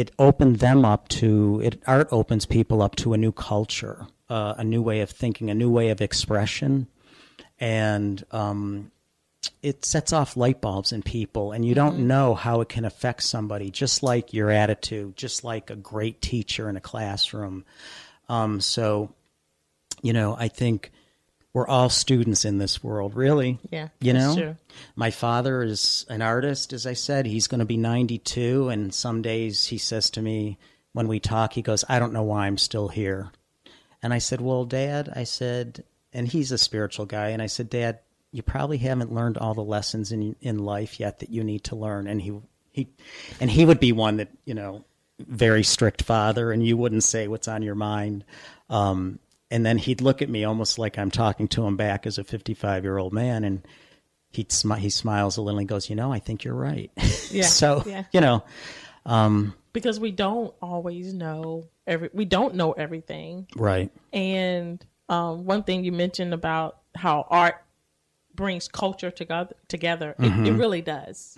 it opened them up to it. Art opens people up to a new culture, a new way of thinking, a new way of expression, and it sets off light bulbs in people, and you don't know how it can affect somebody, just like your attitude, just like a great teacher in a classroom. So, I think we're all students in this world, really. Yeah, that's true. My father is an artist, as I said. He's going to be 92, and some days he says to me, when we talk, he goes, I don't know why I'm still here. And I said, well, Dad, and he's a spiritual guy, and I said, Dad, you probably haven't learned all the lessons in life yet that you need to learn. And he would be one that, very strict father, and you wouldn't say what's on your mind. And then he'd look at me almost like I'm talking to him back as a 55-year-old man, and he smiles a little and goes, I think you're right. Yeah. So, because we don't always know we don't know everything. Right. And one thing you mentioned about how art brings culture together. It really does.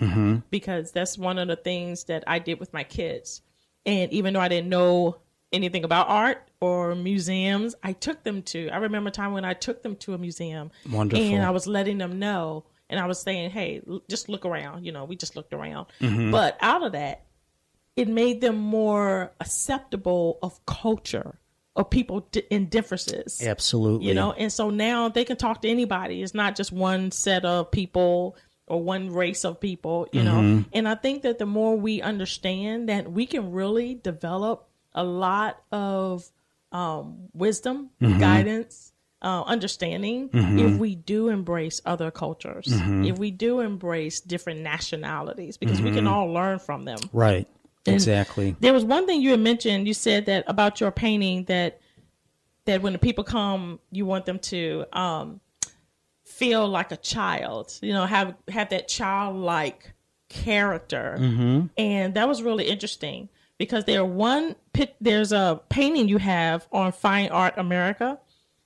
Because that's one of the things that I did with my kids. And even though I didn't know anything about art or museums, I remember a time when I took them to a museum. Wonderful. And I was letting them know, and I was saying, hey, just look around. We just looked around. But out of that, it made them more acceptable of culture, of people in differences. Absolutely. And so now they can talk to anybody. It's not just one set of people or one race of people, And I think that the more we understand that, we can really develop a lot of wisdom, guidance, understanding, if we do embrace other cultures, if we do embrace different nationalities, because we can all learn from them. Right. And exactly. There was one thing you had mentioned. You said that about your painting that when the people come, you want them to feel like a child, have that childlike character. And that was really interesting, because there's a painting you have on Fine Art America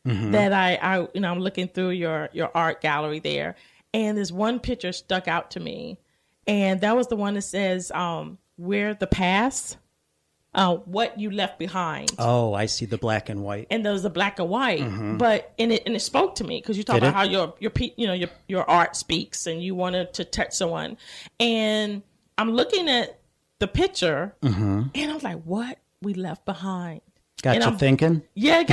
that I'm looking through your art gallery there, and there's one picture stuck out to me, and that was the one that says, "We're the past, what you left behind." Oh, I see the black and white. And there's the black and white, but it spoke to me, because you talk about how your art speaks, and you wanted to touch someone, and I'm looking at the picture, and I was like, "What we left behind." Got you thinking? Yeah,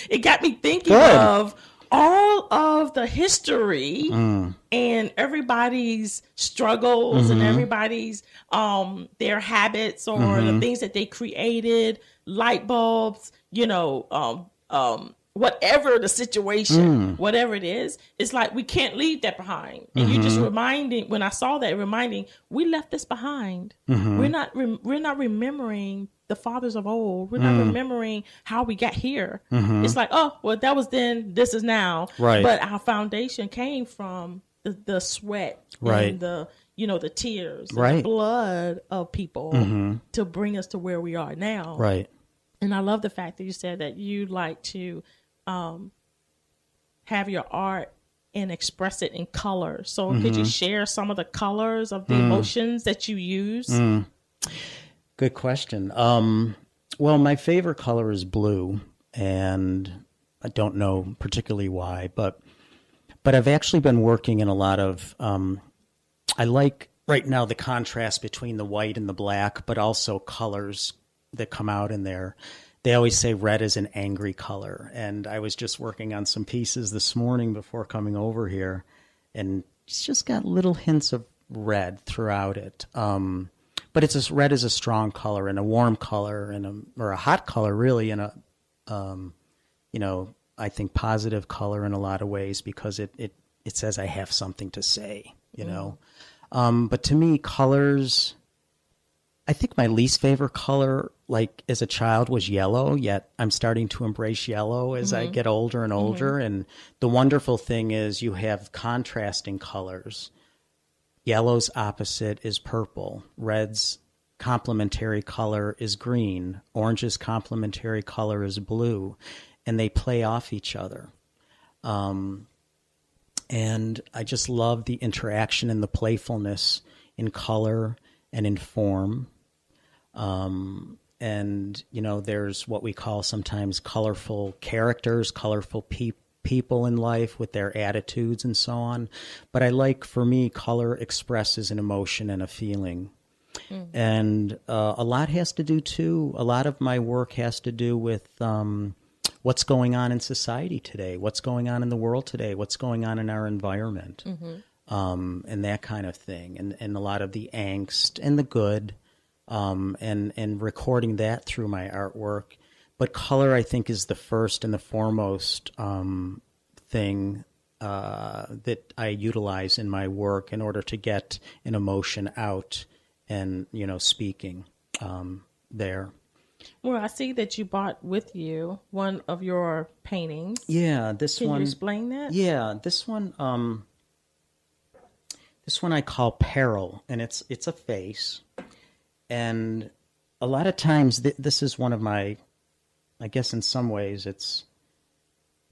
it got me thinking of all of the history and everybody's struggles and everybody's their habits or the things that they created, light bulbs, whatever the situation, whatever it is, it's like we can't leave that behind. And you just when I saw that, reminding, we left this behind. We're not remembering the fathers of old. We're not remembering how we got here. It's like, oh, well, that was then, this is now. Right. But our foundation came from the sweat and the tears, and the blood of people to bring us to where we are now. Right. And I love the fact that you said that you like to have your art and express it in color. So could you share some of the colors of the emotions that you use? Good question. Well, my favorite color is blue, and I don't know particularly why, but I've actually been working in a lot of, I like right now the contrast between the white and the black, but also colors that come out in there. They always say red is an angry color, and I was just working on some pieces this morning before coming over here, and it's just got little hints of red throughout it. But red is a strong color and a warm color or a hot color, really, and I think positive color in a lot of ways, because it says I have something to say, But to me, colors, I think my least favorite color, like as a child, was yellow, yet I'm starting to embrace yellow as I get older and older. And the wonderful thing is you have contrasting colors. Yellow's opposite is purple. Red's complementary color is green. Orange's complementary color is blue. And they play off each other. And I just love the interaction and the playfulness in color and in form. And, there's what we call sometimes colorful characters, colorful people in life with their attitudes and so on. But for me, color expresses an emotion and a feeling. And a lot has to do, too. A lot of my work has to do with what's going on in society today, what's going on in the world today, what's going on in our environment, and that kind of thing. And a lot of the angst and the good, and recording that through my artwork. But color, I think, is the first and the foremost thing that I utilize in my work in order to get an emotion out and, speaking there. Well, I see that you brought with you one of your paintings. Yeah, this one. Can you explain that? Yeah, this one I call Peril, and it's a face. And a lot of times, this is one of my, I guess in some ways, it's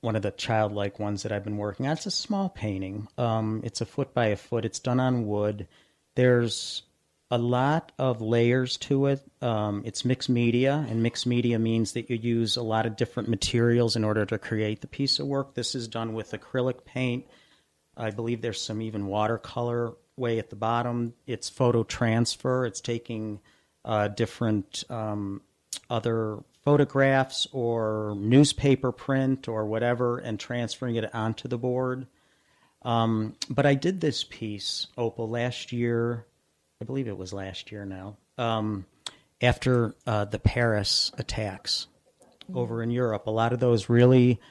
one of the childlike ones that I've been working on. It's a small painting. It's 1 foot by 1 foot. It's done on wood. There's a lot of layers to it. It's mixed media, and mixed media means that you use a lot of different materials in order to create the piece of work. This is done with acrylic paint. I believe there's some even watercolor way at the bottom. It's photo transfer. It's taking different other photographs or newspaper print or whatever and transferring it onto the board. But I did this piece, Opal, last year. I believe it was last year now, after the Paris attacks over in Europe. A lot of those really,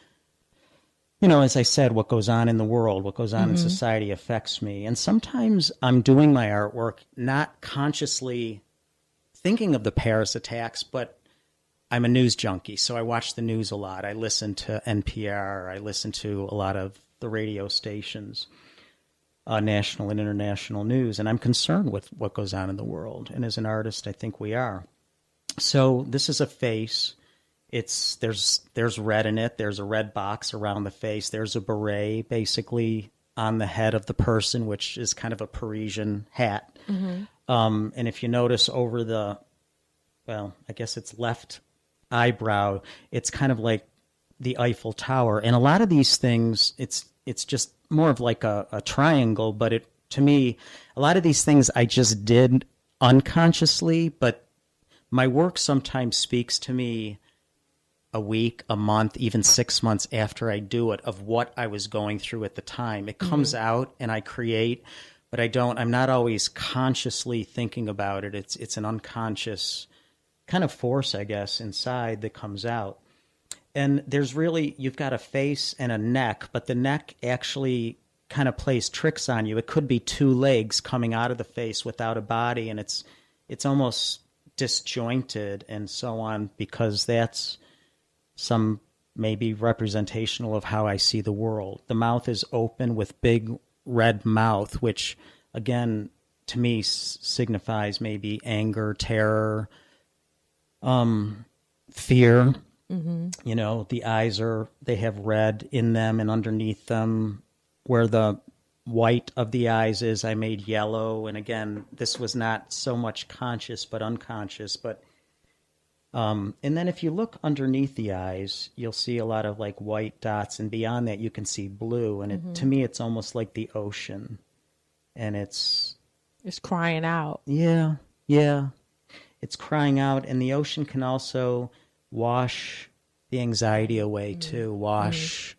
as I said, what goes on in the world, what goes on in society affects me. And sometimes I'm doing my artwork not consciously thinking of the Paris attacks, but I'm a news junkie, so I watch the news a lot. I listen to NPR. I listen to a lot of the radio stations, national and international news, and I'm concerned with what goes on in the world. And as an artist, I think we are. So this is a face. There's red in it. There's a red box around the face. There's a beret basically on the head of the person, which is kind of a Parisian hat. And if you notice over I guess it's left eyebrow, it's kind of like the Eiffel Tower. And a lot of these things, it's just more of like a triangle, but to me, a lot of these things I just did unconsciously, but my work sometimes speaks to me a week, a month, even 6 months after I do it, of what I was going through at the time. It comes out and I create, but I'm not always consciously thinking about it. It's an unconscious kind of force, I guess, inside that comes out. And you've got a face and a neck, but the neck actually kind of plays tricks on you. It could be 2 legs coming out of the face without a body, and it's almost disjointed and so on, because that's some maybe representational of how I see the world. The mouth is open with big red mouth, which again, to me, signifies maybe anger, terror, fear. The eyes they have red in them, and underneath them where the white of the eyes is, I made yellow. And again, this was not so much conscious, but unconscious. But, and then if you look underneath the eyes, you'll see a lot of like white dots, and beyond that you can see blue. And to me, it's almost like the ocean, and it's crying out. Yeah. It's crying out, and the ocean can also wash the anxiety away too, wash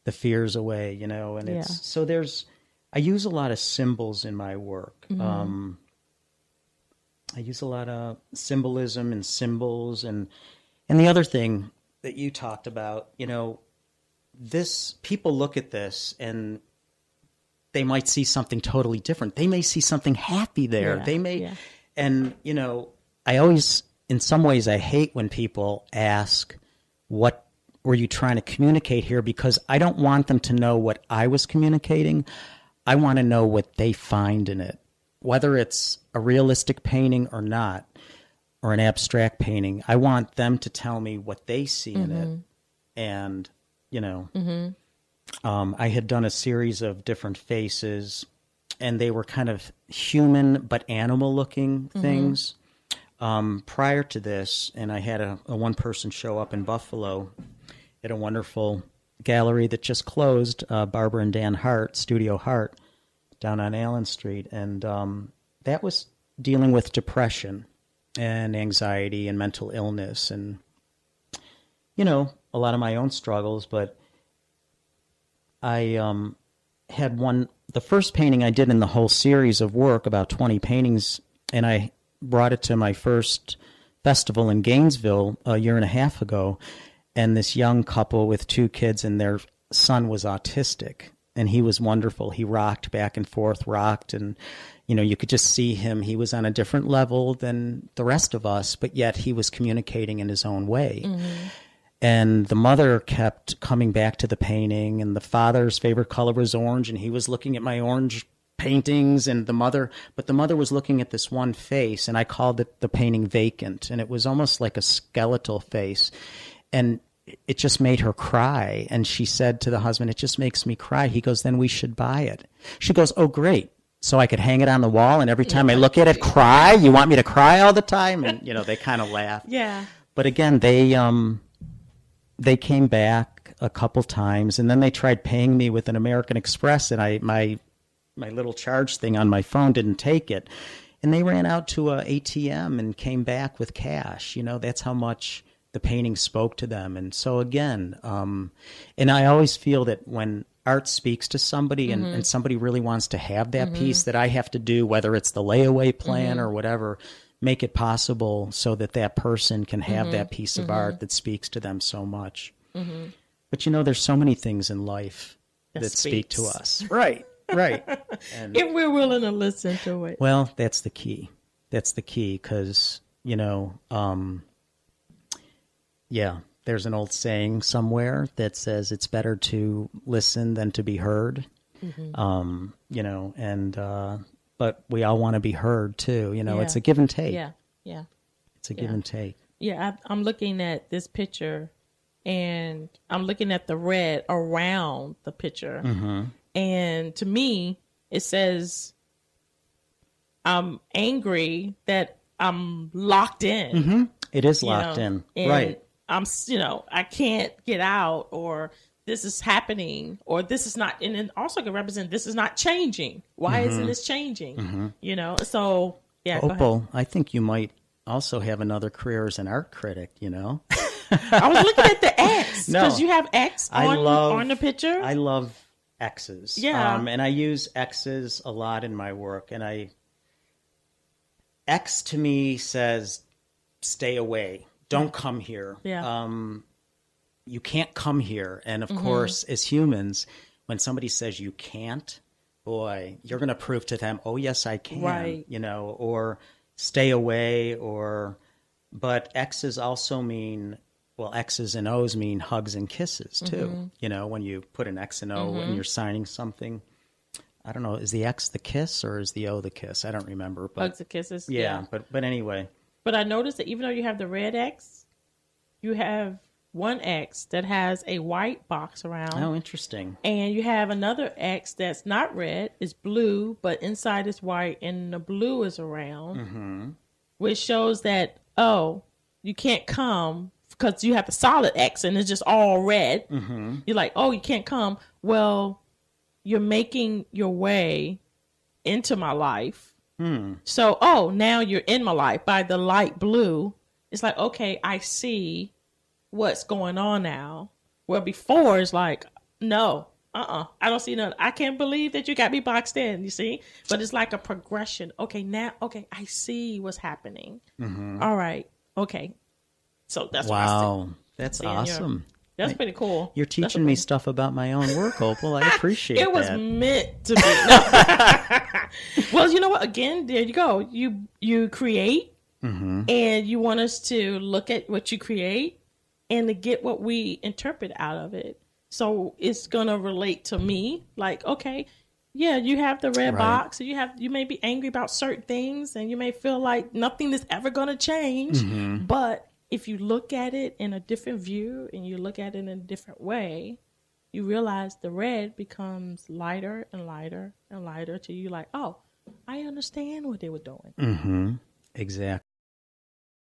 the fears away, and I use a lot of symbols in my work. I use a lot of symbolism and symbols, and the other thing that you talked about, people look at this and they might see something totally different. They may see something happy there. And I always, in some ways, I hate when people ask, what were you trying to communicate here? Because I don't want them to know what I was communicating. I want to know what they find in it, whether it's a realistic painting or not, or an abstract painting. I want them to tell me what they see in it. And, I had done a series of different faces, and they were kind of human but animal looking things. prior to this, and I had a one-person show up in Buffalo at a wonderful gallery that just closed, Barbara and Dan Hart, Studio Hart, down on Allen Street. And that was dealing with depression and anxiety and mental illness and, a lot of my own struggles. But I had the first painting I did in the whole series of work, about 20 paintings, and I brought it to my first festival in Gainesville a year and a half ago. And this young couple with 2 kids, and their son was autistic, and he was wonderful. He rocked back and forth, and, you could just see him. He was on a different level than the rest of us, but yet he was communicating in his own way. Mm-hmm. And the mother kept coming back to the painting, and the father's favorite color was orange, and he was looking at my orange paintings, and the mother was looking at this one face, and I called it the painting Vacant, and it was almost like a skeletal face. And it just made her cry. And she said to the husband, "It just makes me cry." He goes, "Then we should buy it." She goes, "Oh, great. So I could hang it on the wall, and every time I look at it, cry? You want me to cry all the time?" And, they kind of laughed. Yeah. But again, they came back a couple times, and then they tried paying me with an American Express, and my little charge thing on my phone didn't take it. And they ran out to a ATM and came back with cash. That's how much the painting spoke to them. And so again, and I always feel that when art speaks to somebody, mm-hmm. and somebody really wants to have that mm-hmm. piece, that I have to do, whether it's the layaway plan mm-hmm. or whatever, make it possible so that person can have mm-hmm. that piece of mm-hmm. art that speaks to them so much. Mm-hmm. But there's so many things in life that speak to us. Right. And if we're willing to listen to it. Well, that's the key. Because, there's an old saying somewhere that says it's better to listen than to be heard. Mm-hmm. But we all want to be heard too. It's a give and take. Yeah. It's a give and take. Yeah, I'm looking at this picture, and I'm looking at the red around the picture. Mm-hmm. And to me, it says, I'm angry that I'm locked in. Mm-hmm. It is locked in. Right. I'm, I can't get out, or this is happening, or this is not, and it also can represent this is not changing. Why mm-hmm. isn't this changing? Mm-hmm. So yeah. Opal, I think you might also have another career as an art critic, I was looking at the X, because you have X on the picture. I love X's. Yeah. And I use X's a lot in my work, and X to me says, stay away. Don't come here. Yeah. You can't come here. And of mm-hmm. course, as humans, when somebody says you can't, boy, you're going to prove to them, oh, yes, I can, right. Or stay away, but X's also mean, X's and O's mean hugs and kisses too. Mm-hmm. When you put an X and O mm-hmm. and you're signing something, I don't know, is the X the kiss or is the O the kiss? I don't remember. But hugs and kisses. Yeah. But anyway. But I noticed that even though you have the red X, you have one X that has a white box around. Oh, interesting. And you have another X that's not red, it's blue, but inside is white, and the blue is around, mm-hmm. which shows that, you can't come because you have the solid X and it's just all red. Mm-hmm. You're like, you can't come. Well, you're making your way into my life. So, now you're in my life by the light blue. It's like, okay, I see what's going on now. Well, before it's like, no, I don't see nothing. I can't believe that you got me boxed in, you see? But it's like a progression. Okay, now, I see what's happening. Mm-hmm. All right. Okay. So that's wow. That's awesome. That's pretty cool. You're teaching me stuff about my own work, Opal. I appreciate that. It was meant to be. Well, you know what? Again, there you go. You create, mm-hmm. and you want us to look at what you create and to get what we interpret out of it. So it's going to relate to me. Like, okay, yeah, you have the red box. You may be angry about certain things, and you may feel like nothing is ever going to change. Mm-hmm. But if you look at it in a different view and you look at it in a different way, you realize the red becomes lighter and lighter and lighter till you like, I understand what they were doing. Mm-hmm. Exactly.